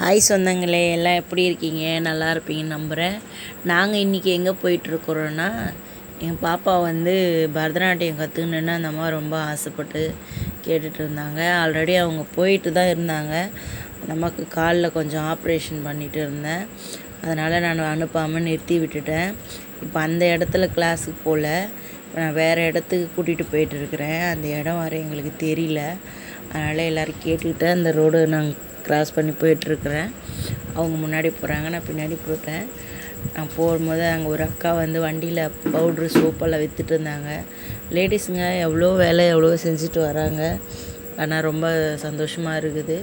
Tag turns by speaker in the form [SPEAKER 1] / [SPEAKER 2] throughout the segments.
[SPEAKER 1] Hi சொந்தங்களே, எல்லாம் எப்படி இருக்கீங்க? நல்லா இருப்பீங்கன்னு நம்புகிறேன். நாங்கள் இன்றைக்கி எங்கே போயிட்டுருக்குறோன்னா, என் பாப்பா வந்து பரதநாட்டியம் கற்றுக்கணுன்னு அந்த அம்மா ரொம்ப ஆசைப்பட்டு கேட்டுட்டு இருந்தாங்க. ஆல்ரெடி அவங்க போயிட்டு தான் இருந்தாங்க. அந்த அம்மாவுக்கு காலில் கொஞ்சம் ஆப்ரேஷன் பண்ணிகிட்டு இருந்தேன். அதனால் நான் அனுப்பாமல் நிறுத்தி விட்டுட்டேன். இப்போ அந்த இடத்துல கிளாஸுக்கு போகல, நான் வேறு இடத்துக்கு கூட்டிகிட்டு போயிட்டுருக்கிறேன். அந்த இடம் வர எங்களுக்கு தெரியல. அதனால் எல்லோரும் கேட்டுக்கிட்டு அந்த ரோடு நாங்கள் க்ராஸ் பண்ணி போயிட்டுருக்குறேன். அவங்க முன்னாடி போகிறாங்க, நான் பின்னாடி போயிட்டேன். நான் போகும்போது அங்கே ஒரு அக்கா வந்து வண்டியில் பவுட்ரு சோப்பெல்லாம் விற்றுட்டு இருந்தாங்க. லேடிஸுங்க எவ்வளோ வேலை எவ்வளோ செஞ்சுட்டு வராங்க. ஆனால் ரொம்ப சந்தோஷமாக இருக்குது.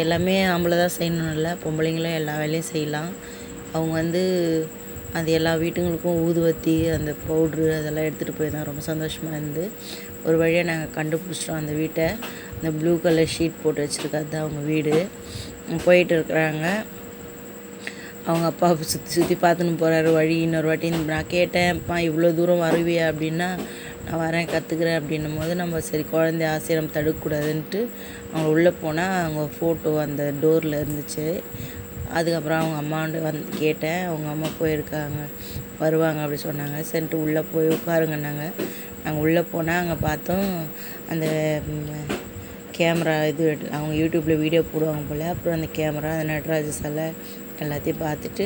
[SPEAKER 1] எல்லாமே ஆம்பளை தான் செய்யணும், இல்லை பொம்பளைங்களும் எல்லா வேலையும் செய்யலாம். அவங்க வந்து அது எல்லா வீட்டுங்களுக்கும் ஊதுவத்தி அந்த பவுட்ரு அதெல்லாம் எடுத்துகிட்டு போய் தான் ரொம்ப சந்தோஷமாக இருந்து ஒரு வழியாக நாங்கள் கண்டுபிடிச்சிட்டோம் அந்த வீட்டை. அந்த ப்ளூ கலர் ஷீட் போட்டு வச்சுருக்காது தான் அவங்க வீடு. போயிட்டு இருக்கிறாங்க. அவங்க அப்பா சுற்றி பார்த்துன்னு போகிறாரு வழி. இன்னொரு வாட்டி நான் கேட்டேன்ப்பா, இவ்வளோ தூரம் வருவியா அப்படின்னா, நான் வரேன் கற்றுக்குறேன் அப்படின்னும் போது நம்ம சரி குழந்தை ஆசையை நம்ம தடுக்கக்கூடாதுன்ட்டு அவங்க உள்ளே போனால் அவங்க ஃபோட்டோ அந்த டோரில் இருந்துச்சு. அதுக்கப்புறம் அவங்க அம்மாண்ட கேட்டேன். அவங்க அம்மா போயிருக்காங்க, வருவாங்க அப்படி சொன்னாங்க. சரின்ட்டு உள்ளே போய் உட்காருங்கன்னாங்க. நாங்கள் உள்ளே போனால் அங்கே பார்த்தோம் அந்த கேமரா இது அவங்க யூடியூப்பில் வீடியோ போடுவாங்க போல். அப்புறம் அந்த கேமரா அந்த நடராஜ சிலை எல்லாத்தையும் பார்த்துட்டு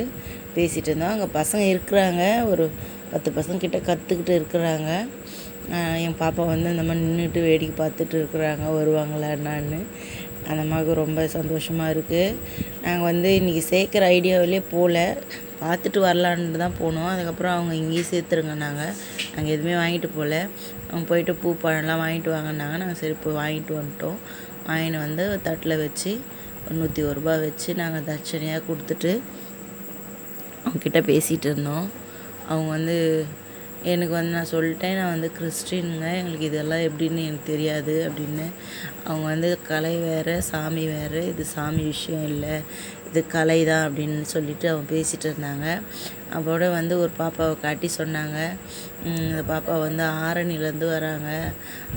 [SPEAKER 1] பேசிகிட்டு இருந்தோம். அங்கே பசங்க இருக்கிறாங்க, ஒரு 10 பசங்க கிட்ட கற்றுக்கிட்டு இருக்கிறாங்க. என் பாப்பா வந்து அந்த மாதிரி நின்றுட்டு வேடிக்கை பார்த்துட்டு இருக்கிறாங்க, வருவாங்களா என்னான்னு. அந்த மாதிரி ரொம்ப சந்தோஷமாக இருக்குது. நாங்கள் வந்து இன்றைக்கி சேர்க்குற ஐடியாவிலே போகல, பார்த்துட்டு வரலான்னு தான் போனோம். அதுக்கப்புறம் அவங்க இங்கேயும் சேர்த்துருங்க, நாங்கள் எதுவுமே வாங்கிட்டு போகல. அவங்க போயிட்டு பூ பழம்லாம் வாங்கிட்டு வாங்கினாங்க. நாங்கள் சரி போய் வாங்கிட்டு வந்துட்டோம். வாங்கிட்டு வந்து தட்டில் வச்சு ஒரு 101 ரூபா வச்சு நாங்கள் தட்சணையாக கொடுத்துட்டு அவங்கக்கிட்ட பேசிகிட்டு இருந்தோம். அவங்க வந்து எனக்கு வந்து நான் சொல்லிட்டேன், நான் வந்து கிறிஸ்டினுங்க, எங்களுக்கு இதெல்லாம் எப்படின்னு எனக்கு தெரியாது அப்படின்னு. அவங்க வந்து கலை வேறு சாமி வேறு, இது சாமி விஷயம் இல்லை, இது கலை தான் அப்படின்னு சொல்லிட்டு அவங்க பேசிகிட்டு இருந்தாங்க. அப்போட வந்து ஒரு பாப்பாவை காட்டி சொன்னாங்க, இந்த பாப்பா வந்து ஆரணிலேருந்து வராங்க,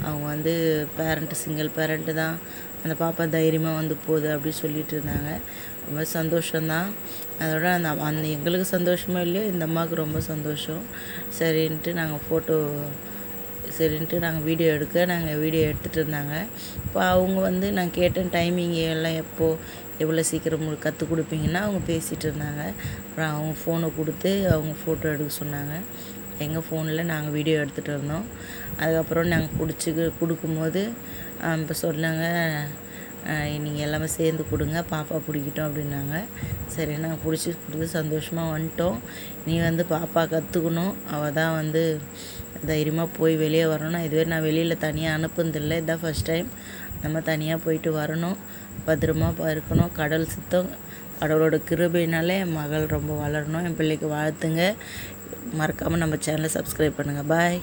[SPEAKER 1] அவங்க வந்து பேரண்ட்டு சிங்கிள் பேரண்ட்டு தான், அந்த பாப்பா தைரியமாக வந்து போகுது அப்படி சொல்லிட்டு இருந்தாங்க. ரொம்ப சந்தோஷந்தான். அதோட அந்த எங்களுக்கு சந்தோஷமோ இல்லையோ, இந்த அம்மாவுக்கு ரொம்ப சந்தோஷம். சரின்ட்டு நாங்கள் வீடியோ எடுத்துகிட்டு இருந்தாங்க. இப்போ அவங்க வந்து நான் கேட்டேன் டைமிங் எல்லாம் எவ்வளோ சீக்கிரம் கற்றுக் கொடுப்பீங்கன்னா அவங்க பேசிகிட்டு இருந்தாங்க. அப்புறம் அவங்க ஃபோனை கொடுத்து அவங்க ஃபோட்டோ எடுக்க சொன்னாங்க. எங்கள் ஃபோனில் நாங்கள் வீடியோ எடுத்துகிட்டு இருந்தோம். அதுக்கப்புறம் நாங்கள் கொடுக்கும்போது இப்போ சொன்னாங்க, நீங்கள் எல்லாமே சேர்ந்து கொடுங்க, பாப்பா பிடிக்கிட்டோம் அப்படின்னாங்க. சரி நாங்கள் கொடுத்து சந்தோஷமாக வந்துட்டோம். நீ வந்து பாப்பா கற்றுக்கணும், அவள் தான் வந்து தைரியமாக போய் வெளியே வரணும். இதுவே நான் வெளியில் தனியாக அனுப்புனதில்லை, இதுதான் ஃபஸ்ட் டைம். நம்ம தனியாக போயிட்டு வரணும், பத்திரமா இருக்கணும். கடல் சுத்தம், கடவுளோட கிருபையினாலே என் மகள் ரொம்ப வளரணும். என் பிள்ளைக்கு வாழ்த்துங்க. மறக்காமல் நம்ம சேனலை சப்ஸ்கிரைப் பண்ணுங்கள். பாய்.